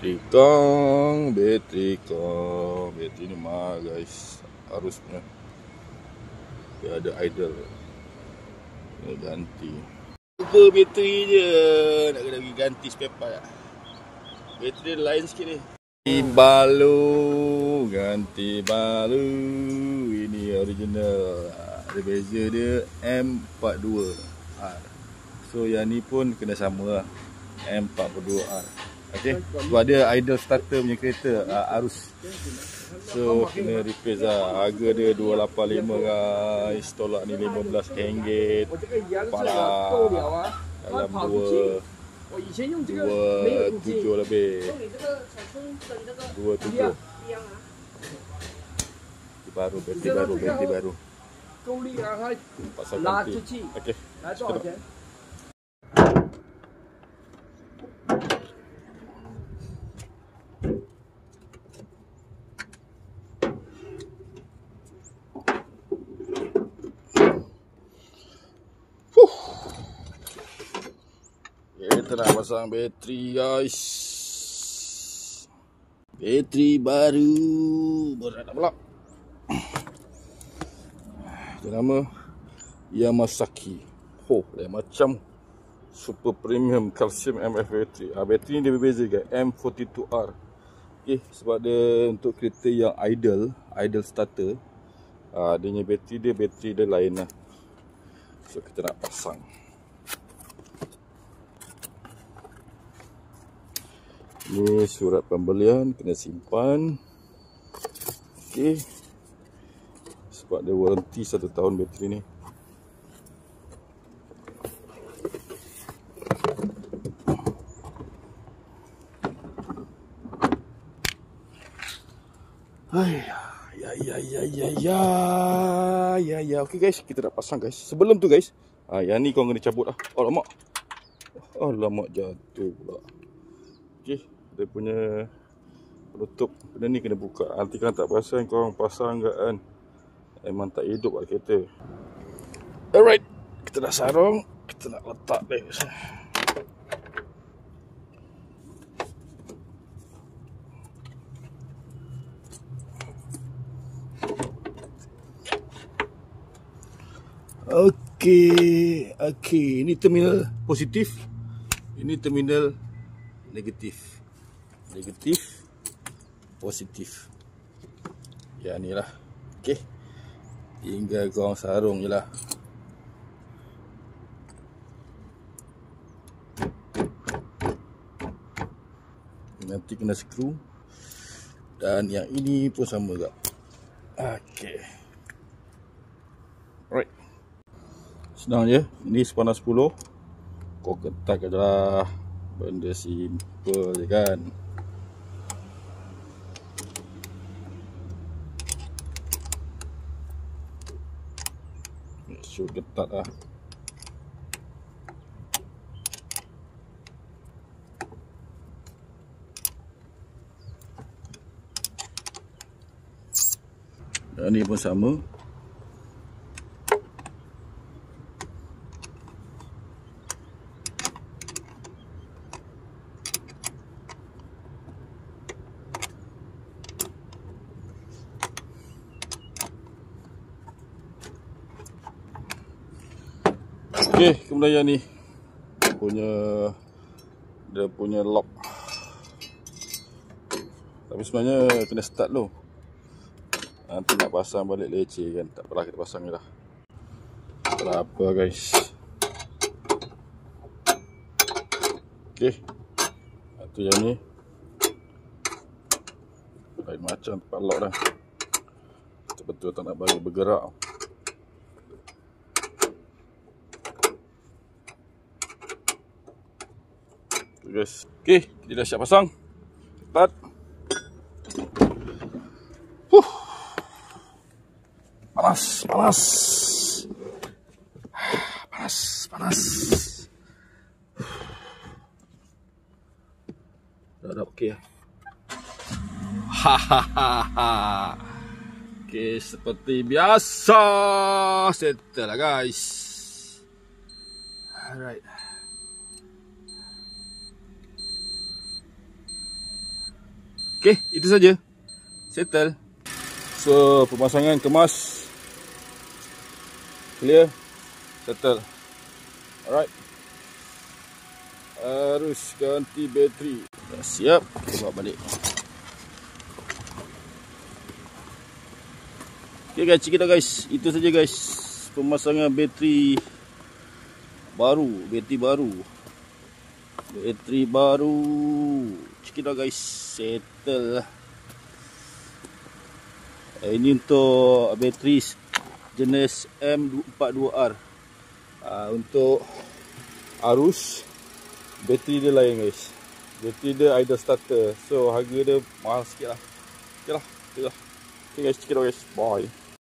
Bateri ni mahal guys, harusnya dia ada idle, kena ganti. Lupa bateri je, nak kena pergi ganti spare part lah. Bateri lain sikit ni. Ganti balu, ini original. Ada beza dia M42R. So yang ni pun kena sama lah, M42R. Okay, sebab dia idle starter punya kereta, arus. So kena replace lah. Harga dia 285 guys. Tolak ni RM15. Parah. Dalam 27 lebih. 27. Bateri baru. Pasal ganti. Okay, sekarang. Kita nak pasang bateri guys. Bateri baru, berat pula. Dia nama Yamasaki. Lain macam super premium calcium MF bateri. Bateri ni dia berbeza guys, M42R. Okay, sebab dia untuk kereta yang idle starter. Dia punya bateri dia lain lah. So kita nak pasang. Ni surat pembelian, kena simpan. Okay, sebab dia warranty 1 tahun bateri ni. Ya. Okay guys, kita dah pasang guys. Sebelum tu guys, yang ni kau kena cabut lah. Alamak jatuh pula. Okay, dia punya penutup benda ni kena buka. Nanti kan tak pasang, korang pasang kat kan, memang tak hidup lah kereta. Alright, kita dah sarung, kita nak letak guys. Okay, ini terminal positif, ini terminal negatif, positif. Ya ni lah. Okay, tinggal korang sarung je lah. Nanti kena skru. Dan yang ini pun sama juga. Okay, alright, senang je. Ini sepanas 10. Kau ketak je lah. Benda simple je kan. Shoot ketat lah. Dan ni pun sama. Okay, kemudian ni dia punya lock. Tapi sebenarnya kena start dulu. Nanti nak pasang balik leceh kan. Tak apalah, kita pasang je lah. Tak apa guys. Okay, itu yang ni lain macam tempat lock dah. Betul-betul tak nak bagi bergerak. Guys, okay, kita dah siap pasang. Start. Panas. Dah okey lah. Okay, seperti biasa. Settle lah guys. Alright. Okay, itu saja. Settle. So, pemasangan kemas clear, settle. Alright. Harus ganti bateri. Dah siap, kita bawa balik. Okay guys, check it out guys. Itu saja guys, pemasangan bateri baru. Bateri baru. Check it out guys, settle. Ini untuk bateri jenis M42R. Untuk arus, bateri dia lain guys. Bateri dia idle starter. So harga dia mahal sikit lah. Okay lah. Okay guys, check it out guys. Bye.